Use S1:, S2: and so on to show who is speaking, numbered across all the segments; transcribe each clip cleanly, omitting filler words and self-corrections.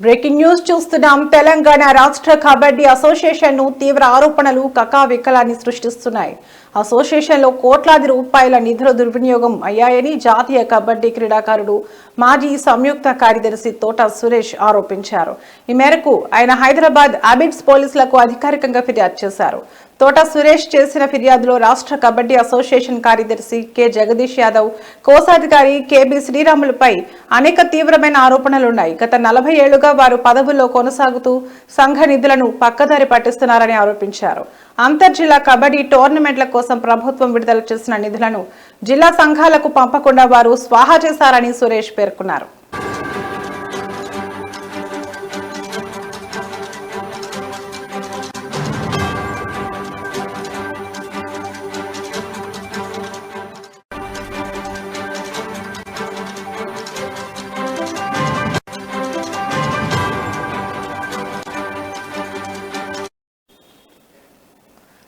S1: Breaking news చూస్తున్నాం. తెలంగాణ రాష్ట్ర kabaddi association ను తీవ్ర ఆరోపణలు కకావికలాన్ని సృష్టిస్తున్నాయి. అసోసియేషన్లో కోట్లాది రూపాయల నిధుల దుర్వినియోగం అయ్యాయని జాతీయ కబడ్డీ క్రీడాకారుడు మాజీ సంయుక్త కార్యదర్శి తోట సురేష్ ఆరోపించారు. ఈ మేరకు ఆయన హైదరాబాద్ అబిడ్స్ పోలీసులకు అధికారికంగా ఫిర్యాదు చేశారు. తోట సురేష్ చేసిన ఫిర్యాదులో రాష్ట్ర కబడ్డీ అసోసియేషన్ కార్యదర్శి కె జగదీష్ యాదవ్, కోశాధికారి కెబి శ్రీరాములపై అనేక తీవ్రమైన ఆరోపణలున్నాయి. గత 40 ఏళ్లుగా వారు పదవుల్లో కొనసాగుతూ సంఘ నిధులను పక్కదారి పట్టిస్తున్నారని ఆరోపించారు. అంతర్జిల్లా కబడ్డీ టోర్నమెంట్ల కోసం ప్రభుత్వం విడుదల చేసిన నిధులను జిల్లా సంఘాలకు పంపకుండా వారు స్వాహా చేశారని సురేష్ పేర్కొన్నారు.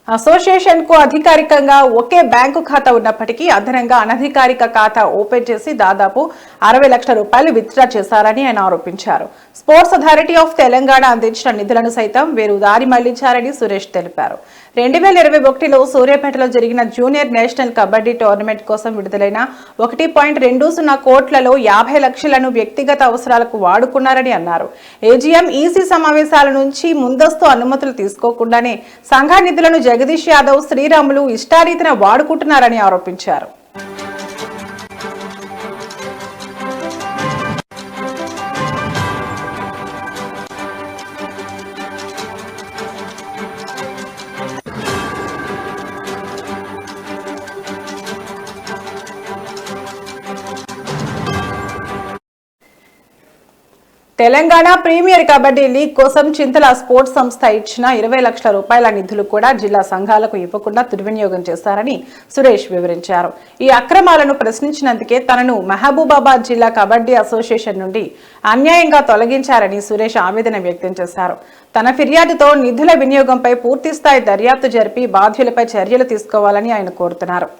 S1: అసోసియేషన్ కు అధికారికంగా ఒకే బ్యాంకు ఖాతా ఉన్నప్పటికీ అదనంగా అనధికారిక ఖాతా ఓపెన్ చేసి దాదాపు 60 లక్షల రూపాయలు విత్డ్రా చేశారని ఆయన ఆరోపించారు. స్పోర్ట్స్ అథారిటీ ఆఫ్ తెలంగాణ అందించిన నిధులను సైతం వీరు దారి మళ్లించారని సురేష్ తెలిపారు. 2021లో సూర్యాపేటలో జరిగిన జూనియర్ నేషనల్ కబడ్డీ టోర్నమెంట్ కోసం విడుదలైన 1.20 కోట్లలో 50 లక్షలను వ్యక్తిగత అవసరాలకు వాడుకున్నారని అన్నారు. ఏజీఎం ఈసీ సమావేశాల నుంచి ముందస్తు అనుమతులు తీసుకోకుండానే సంఘ నిధులను జగదీష్ యాదవ్, శ్రీరాములు ఇష్టారీతిన వాడుకుంటున్నారని ఆరోపించారు. తెలంగాణ ప్రీమియర్ కబడ్డీ లీగ్ కోసం చింతల స్పోర్ట్స్ సంస్థ ఇచ్చిన 20 లక్షల రూపాయల నిధులు కూడా జిల్లా సంఘాలకు ఇవ్వకుండా దుర్వినియోగం చేశారని సురేష్ వివరించారు. ఈ అక్రమాలను ప్రశ్నించినందుకే తనను మహబూబాబాద్ జిల్లా కబడ్డీ అసోసియేషన్ నుండి అన్యాయంగా తొలగించారని సురేష్ ఆవేదన వ్యక్తం చేశారు. తన ఫిర్యాదుతో నిధుల వినియోగంపై పూర్తిస్థాయి దర్యాప్తు జరిపి బాధ్యులపై చర్యలు తీసుకోవాలని ఆయన కోరుతున్నారు.